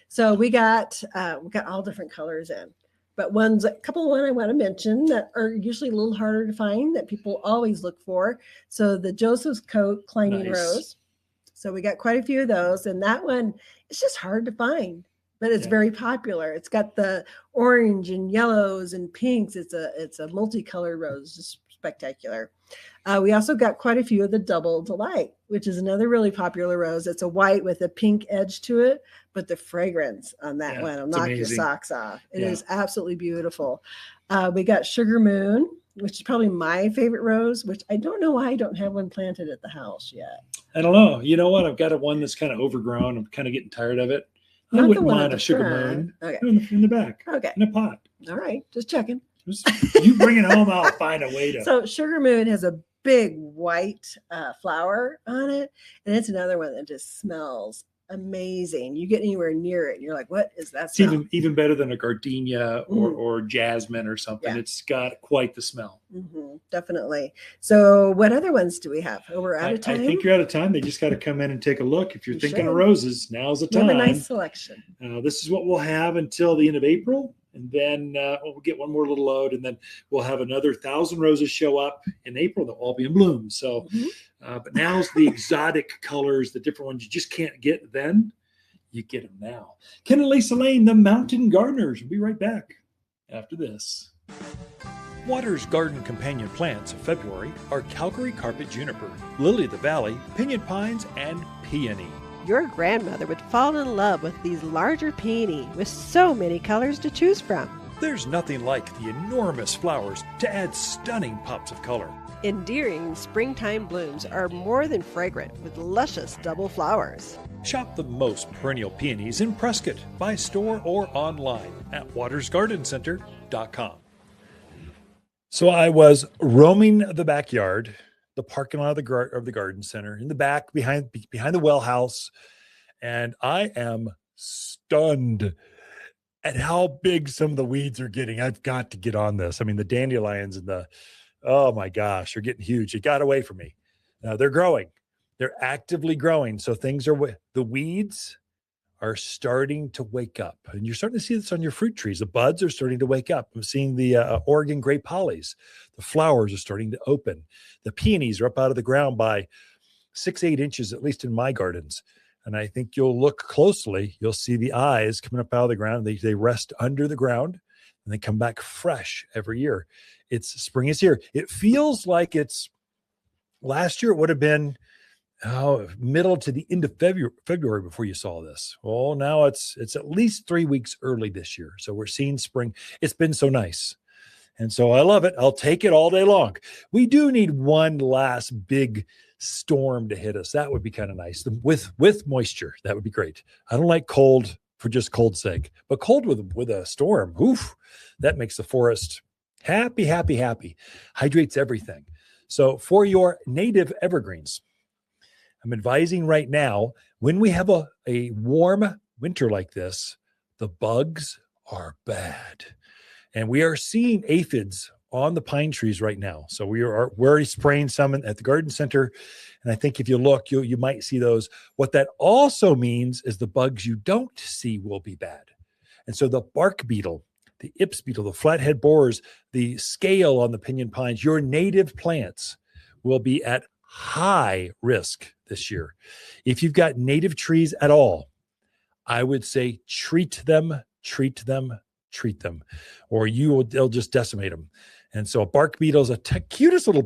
Speaker 3: So we got all different colors in. But a couple of one I want to mention that are usually a little harder to find that people always look for. So the Joseph's Coat Climbing Rose. So we got quite a few of those. And that one, it's just hard to find, but it's very popular. It's got the orange and yellows and pinks. It's a multicolored rose, just spectacular. We also got quite a few of the Double Delight, which is another really popular rose. It's a white with a pink edge to it, but the fragrance on that one will knock your socks off. It is absolutely beautiful. We got Sugar Moon, which is probably my favorite rose, which I don't know why I don't have one planted at the house yet.
Speaker 1: I don't know. You know what? I've got one that's kind of overgrown. I'm kind of getting tired of it. I wouldn't mind a Sugar Moon in the back.
Speaker 3: Okay.
Speaker 1: In a pot.
Speaker 3: All right. Just checking.
Speaker 1: You bring it home, I'll find a way to.
Speaker 3: So Sugar Moon has a big white flower on it. And it's another one that just smells amazing. You get anywhere near it and you're like, what is that smell?
Speaker 1: It's even better than a gardenia or jasmine or something. It's got quite the smell.
Speaker 3: Definitely. So what other ones do we have? Oh, we're out of time.
Speaker 1: I think you're out of time. They just got to come in and take a look. If you're thinking of roses, now's the time.
Speaker 3: We have a nice selection.
Speaker 1: This is what we'll have until the end of April. And then we'll get one more little load, and then we'll have another 1,000 roses show up in April. They'll all be in bloom. So, but now's the exotic colors, the different ones you just can't get then. You get them now. Ken and Lisa Lain, the Mountain Gardeners. We'll be right back after this. Watters Garden companion plants of February are Calgary Carpet Juniper, Lily of the Valley, Pinyon Pines, and Peony.
Speaker 4: Your grandmother would fall in love with these larger peony with so many colors to choose from.
Speaker 1: There's nothing like the enormous flowers to add stunning pops of color.
Speaker 4: Endearing springtime blooms are more than fragrant with luscious double flowers.
Speaker 1: Shop the most perennial peonies in Prescott by store or online at wattersgardencenter.com. So I was roaming the backyard, the parking lot of the garden center, in the back behind the well house, and I am stunned at how big some of the weeds are getting. I've got to get on this. I mean, the dandelions and oh my gosh, they're getting huge. It got away from me. Now they're growing. They're actively growing. So the weeds are starting to wake up, and you're starting to see this on your fruit trees. The buds are starting to wake up. I'm seeing the Oregon grape hollies. The flowers are starting to open. The peonies are up out of the ground by 6-8 inches, at least in my gardens. And I think you'll look closely. You'll see the eyes coming up out of the ground. They rest under the ground, and they come back fresh every year. Spring is here. It feels like last year. It would have been middle to the end of February before you saw this. Well, now it's at least 3 weeks early this year. So we're seeing spring. It's been so nice. And so I love it. I'll take it all day long. We do need one last big storm to hit us. That would be kind of nice. With moisture, that would be great. I don't like cold for just cold's sake, but cold with a storm, oof, that makes the forest happy, happy, happy. Hydrates everything. So for your native evergreens, I'm advising right now, when we have a warm winter like this, the bugs are bad. And we are seeing aphids on the pine trees right now. So we're already spraying some at the garden center. And I think if you look, you might see those. What that also means is the bugs you don't see will be bad. And so the bark beetle, the ips beetle, the flathead borers, the scale on the pinyon pines, your native plants will be at high risk this year. If you've got native trees at all, I would say treat them, or they'll just decimate them. And so a bark beetle is cutest little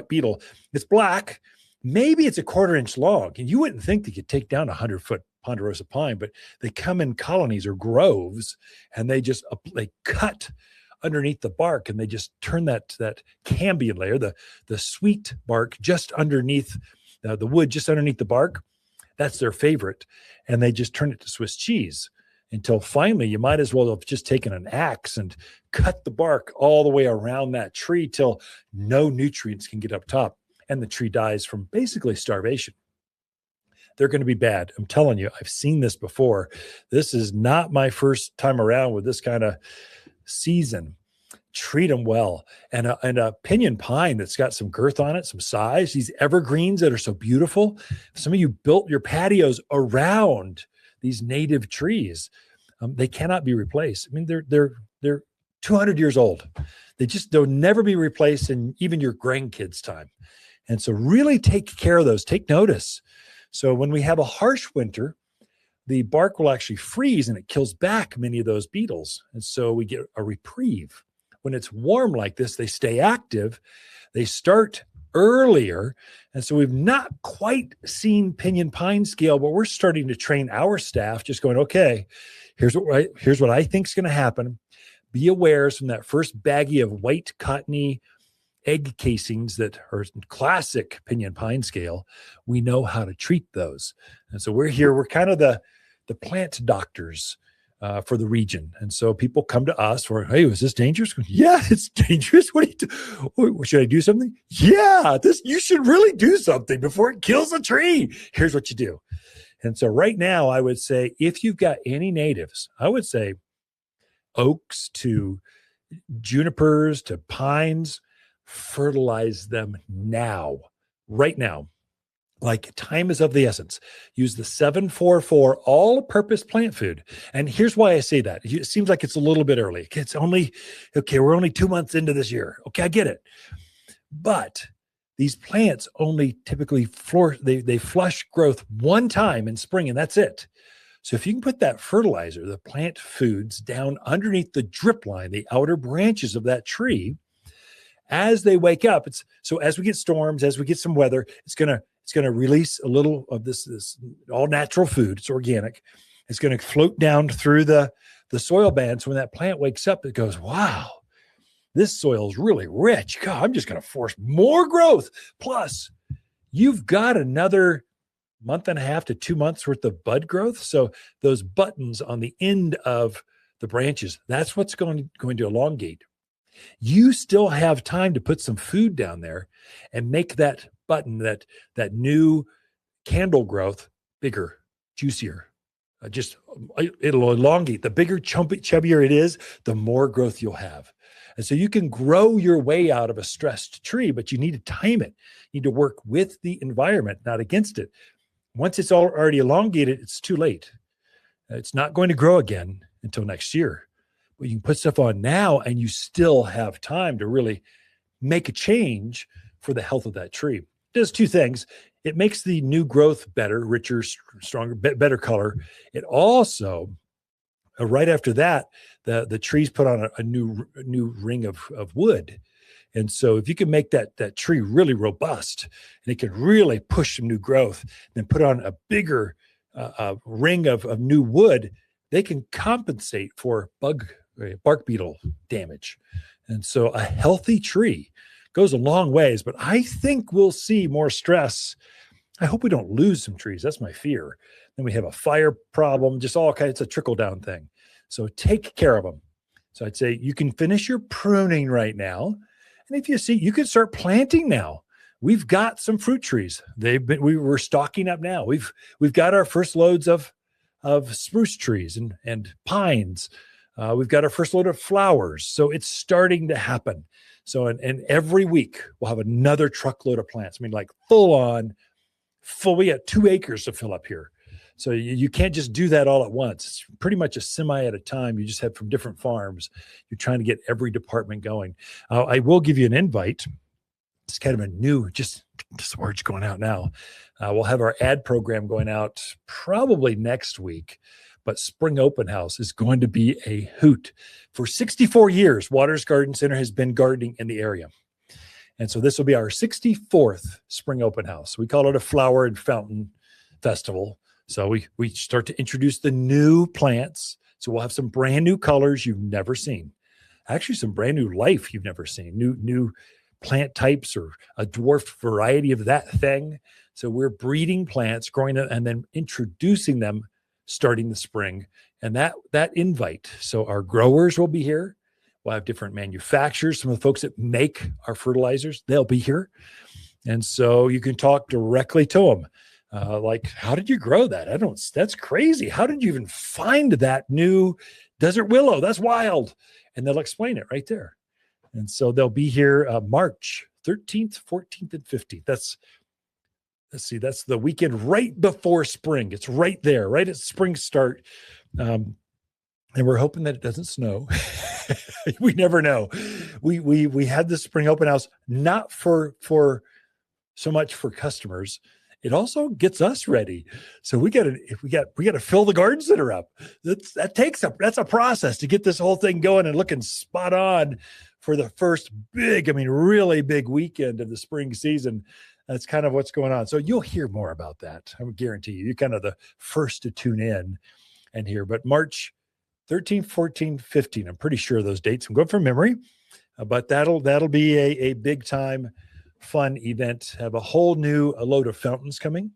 Speaker 1: beetle. It's black. Maybe it's a 1/4 inch long. And you wouldn't think they could take down a 100-foot ponderosa pine, but they come in colonies or groves, and they cut underneath the bark, and they just turn that cambium layer, the sweet bark just underneath the wood, just underneath the bark. That's their favorite. And they just turn it to Swiss cheese until finally you might as well have just taken an axe and cut the bark all the way around that tree till no nutrients can get up top, and the tree dies from basically starvation. They're going to be bad. I'm telling you, I've seen this before. This is not my first time around with this kind of season. Treat them well. And a pinyon pine that's got some girth on it, some size, these evergreens that are so beautiful. Some of you built your patios around these native trees. They cannot be replaced. I mean, they're 200 years old. They'll never be replaced in even your grandkids' time. And so really take care of those, take notice. So when we have a harsh winter, the bark will actually freeze and it kills back many of those beetles. And so we get a reprieve. When it's warm like this, they stay active. They start earlier. And so we've not quite seen pinyon pine scale, but we're starting to train our staff, just going, okay, here's what I think is going to happen. Be aware from that first baggie of white cottony egg casings that are classic pinyon pine scale. We know how to treat those. And so we're kind of the plant doctors for the region. And so people come to us for, hey, is this dangerous? Yeah, it's dangerous. What do you do? Should I do something? Yeah, you should really do something before it kills a tree. Here's what you do. And so right now, I would say if you've got any natives, I would say oaks to junipers to pines, fertilize them now, right now. Like time is of the essence. Use the 744 all-purpose plant food. And here's why I say that. It seems like it's a little bit early. We're only 2 months into this year. Okay, I get it. But these plants only typically they flush growth one time in spring, and that's it. So if you can put that fertilizer, the plant foods, down underneath the drip line, the outer branches of that tree, as they wake up, so as we get storms, as we get some weather, it's gonna release a little of this all natural food. It's organic. It's gonna float down through the soil band. So when that plant wakes up, it goes, wow, this soil is really rich. God, I'm just gonna force more growth. Plus, you've got another month and a half to 2 months worth of bud growth. So those buttons on the end of the branches, that's what's going to elongate. You still have time to put some food down there and make that button, that new candle growth bigger, juicier. It'll elongate. The bigger, chubbier it is, the more growth you'll have. And so you can grow your way out of a stressed tree, but you need to time it. You need to work with the environment, not against it. Once it's already elongated, it's too late. It's not going to grow again until next year. But you can put stuff on now and you still have time to really make a change for the health of that tree. It does two things. It makes the new growth better, richer, stronger, better color. It also, right after that, the trees put on a new ring of wood. And so if you can make that tree really robust and it can really push some new growth, then put on a bigger ring of new wood, they can compensate for bark beetle damage. And so a healthy tree goes a long ways, but I think we'll see more stress. I hope we don't lose some trees. That's my fear. Then we have a fire problem, just all kinds. It's a trickle down thing. So take care of them. So I'd say you can finish your pruning right now. And if you see, you can start planting now. We've got some fruit trees. We're stocking up now. We've got our first loads of spruce trees and pines. We've got our first load of flowers. So it's starting to happen. So, and every week we'll have another truckload of plants. I mean, like we got 2 acres to fill up here. So you can't just do that all at once. It's pretty much a semi at a time. You just have from different farms. You're trying to get every department going. I will give you an invite. It's kind of a new, just words going out now. We'll have our ad program going out probably next week. But Spring Open House is going to be a hoot. For 64 years, Watters Garden Center has been gardening in the area. And so this will be our 64th Spring Open House. We call it a flower and fountain festival. So we start to introduce the new plants. So we'll have some brand new colors you've never seen. Actually, some brand new life you've never seen. New plant types or a dwarfed variety of that thing. So we're breeding plants, growing them, and then introducing them starting the spring. And that invite. So our growers will be here. We'll have different manufacturers. Some of the folks that make our fertilizers, they'll be here. And so you can talk directly to them. Like, how did you grow that? That's crazy. How did you even find that new desert willow? That's wild. And they'll explain it right there. And so they'll be here March 13th, 14th, and 15th. That's the weekend right before spring. It's right there, right at spring start. And we're hoping that it doesn't snow. We never know. We had the spring open house, not for so much for customers. It also gets us ready. So we got to fill the garden center up. That's a process to get this whole thing going and looking spot on for the first really big weekend of the spring season. That's kind of what's going on. So you'll hear more about that. I guarantee you. You're kind of the first to tune in and hear. But March 13, 14, 15, I'm pretty sure of those dates. I'm going from memory, but that'll be a big time fun event. Have a whole new load of fountains coming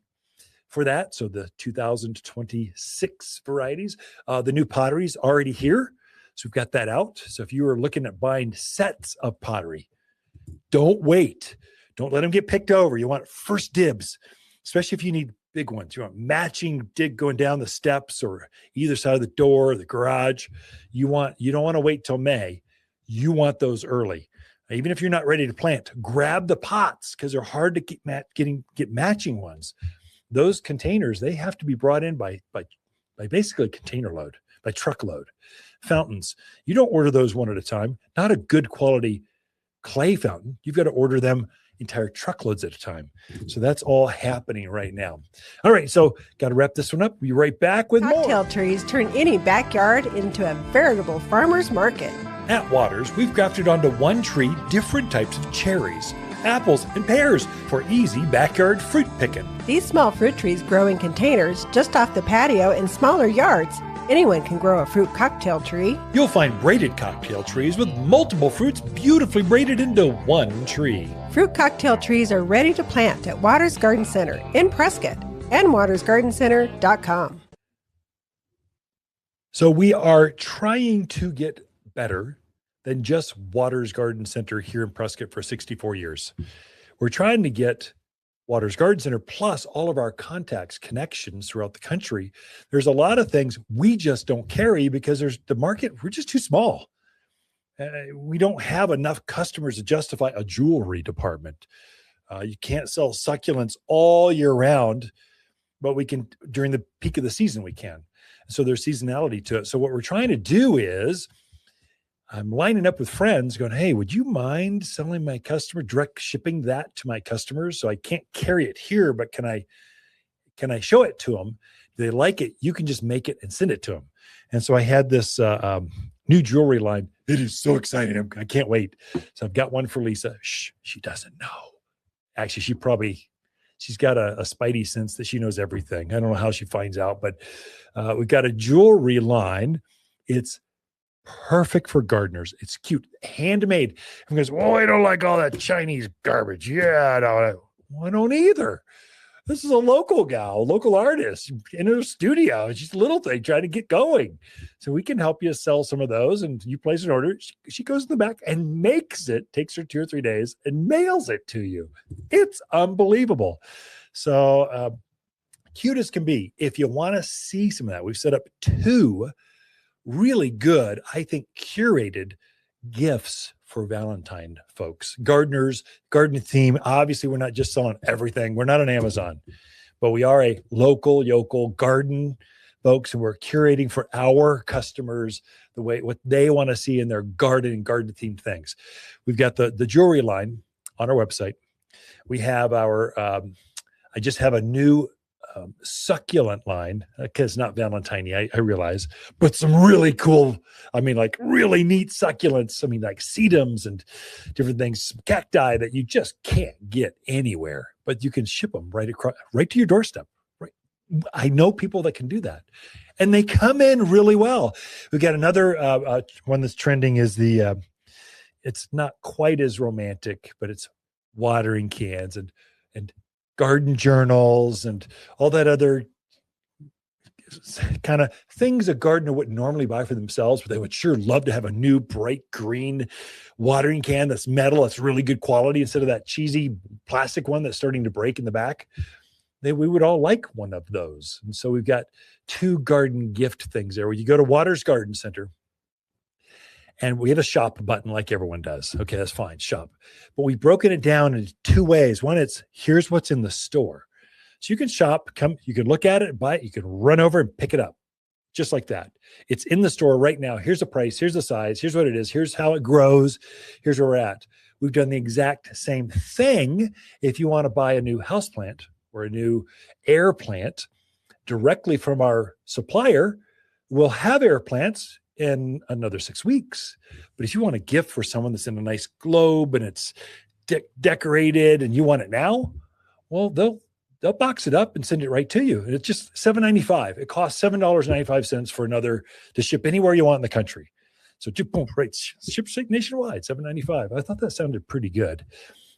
Speaker 1: for that. So the 2026 varieties, the new pottery's already here. So we've got that out. So if you are looking at buying sets of pottery, don't wait. Don't let them get picked over. You want first dibs, especially if you need big ones. You want matching dig going down the steps or either side of the door or the garage. You don't want to wait till May. You want those early. Even if you're not ready to plant, grab the pots because they're hard to get matching ones. Those containers, they have to be brought in by basically container load, by truckload. Fountains, you don't order those one at a time. Not a good quality clay fountain. You've got to order them entire truckloads at a time. So that's all happening right now. All right, so got to wrap this one up. We'll be right back with more.
Speaker 4: Cocktail trees turn any backyard into a veritable farmer's market.
Speaker 1: At Watters, we've grafted onto one tree different types of cherries, apples, and pears for easy backyard fruit picking.
Speaker 4: These small fruit trees grow in containers just off the patio in smaller yards. Anyone can grow a fruit cocktail tree.
Speaker 1: You'll find braided cocktail trees with multiple fruits beautifully braided into one tree.
Speaker 4: Fruit cocktail trees are ready to plant at Watters Garden Center in Prescott and wattersgardencenter.com.
Speaker 1: So we are trying to get better than just Watters Garden Center here in Prescott for 64 years. We're trying to get Watters Garden Center plus all of our contacts, connections throughout the country. There's a lot of things we just don't carry because there's the market. We're just too small. We don't have enough customers to justify a jewelry department. You can't sell succulents all year round, but we can during the peak of the season, we can. So there's seasonality to it. So what we're trying to do is I'm lining up with friends going, hey, would you mind selling my customer, direct shipping that to my customers? So I can't carry it here, but can I show it to them? Do they like it? You can just make it and send it to them. And so I had this new jewelry line. It is so exciting. I can't wait. So I've got one for Lisa. Shh, she doesn't know. Actually, she's got a spidey sense that she knows everything. I don't know how she finds out, but we've got a jewelry line. It's perfect for gardeners. It's cute, handmade. And goes, oh, I don't like all that Chinese garbage. Yeah, I don't either. This is a local gal, local artist in her studio. It's just a little thing trying to get going. So we can help you sell some of those. And you place an order. She goes in the back and makes it, takes her 2 or 3 days and mails it to you. It's unbelievable. So cute as can be. If you want to see some of that, we've set up 2 really good, I think, curated gifts for Valentine folks, gardeners, garden theme. Obviously, we're not just selling everything. We're not on Amazon, but we are a local garden folks, and we're curating for our customers what they want to see in their garden themed things. We've got the jewelry line on our website. We have our, I just have a new succulent line because not Valentine, I realize, but some really cool, like really neat succulents. Like sedums and different things, some cacti that you just can't get anywhere, but you can ship them right to your doorstep. Right. I know people that can do that, and they come in really well. We got another one that's trending is the it's not quite as romantic, but it's watering cans and garden journals and all that other kind of things a gardener wouldn't normally buy for themselves, but they would sure love to have a new bright green watering can that's metal, that's really good quality instead of that cheesy plastic one that's starting to break in the back. We would all like one of those. And so we've got 2 garden gift things there where you go to Watters Garden Center. And we have a shop button like everyone does. Okay, that's fine, shop. But we've broken it down into 2 ways. One, it's here's what's in the store. So you can shop, you can look at it, buy it, you can run over and pick it up. just like that. It's in the store right now. Here's the price. Here's the size. Here's what it is. Here's how it grows. Here's where we're at. We've done the exact same thing. If you want to buy a new houseplant or a new air plant directly from our supplier, we'll have air plants in another 6 weeks. But if you want a gift for someone that's in a nice globe and it's decorated and you want it now, well, they'll box it up and send it right to you. And it's just $7.95. It costs $7.95 for another to ship anywhere you want in the country. So boom, right, ships nationwide, $7.95. I thought that sounded pretty good.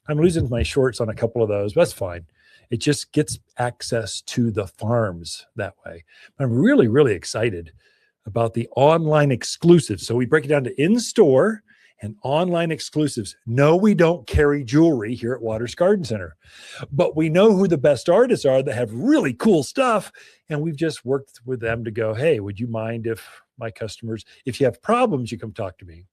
Speaker 1: I'm losing my shorts on a couple of those, but that's fine. It just gets access to the farms that way. I'm really, really excited about the online exclusives. So we break it down to in-store and online exclusives. No, we don't carry jewelry here at Watters Garden Center, but we know who the best artists are that have really cool stuff. And we've just worked with them to go, hey, would you mind if my customers, if you have problems, you come talk to me,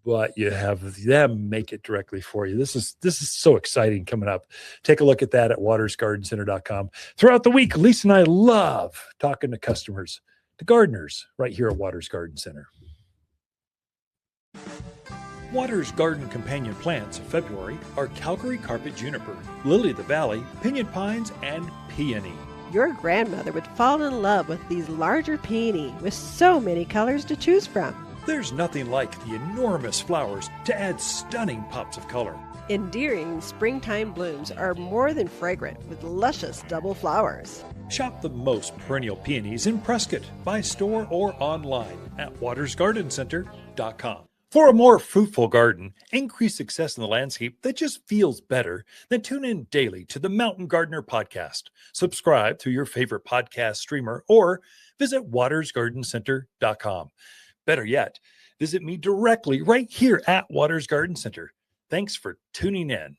Speaker 1: but you have them make it directly for you. This is so exciting coming up. Take a look at that at wattersgardencenter.com. Throughout the week, Lisa and I love talking to customers, to gardeners right here at Watters Garden Center. Watters Garden companion plants of February are Calgary carpet juniper, lily of the valley, pinyon pines, and peony.
Speaker 4: Your grandmother would fall in love with these larger peony with so many colors to choose from.
Speaker 1: There's nothing like the enormous flowers to add stunning pops of color.
Speaker 4: Endearing springtime blooms are more than fragrant with luscious double flowers.
Speaker 1: Shop the most perennial peonies in Prescott by store or online at wattersgardencenter.com. For a more fruitful garden, increase success in the landscape that just feels better, then tune in daily to the Mountain Gardener podcast. Subscribe through your favorite podcast streamer or visit wattersgardencenter.com. Better yet, visit me directly right here at Watters Garden Center. Thanks for tuning in.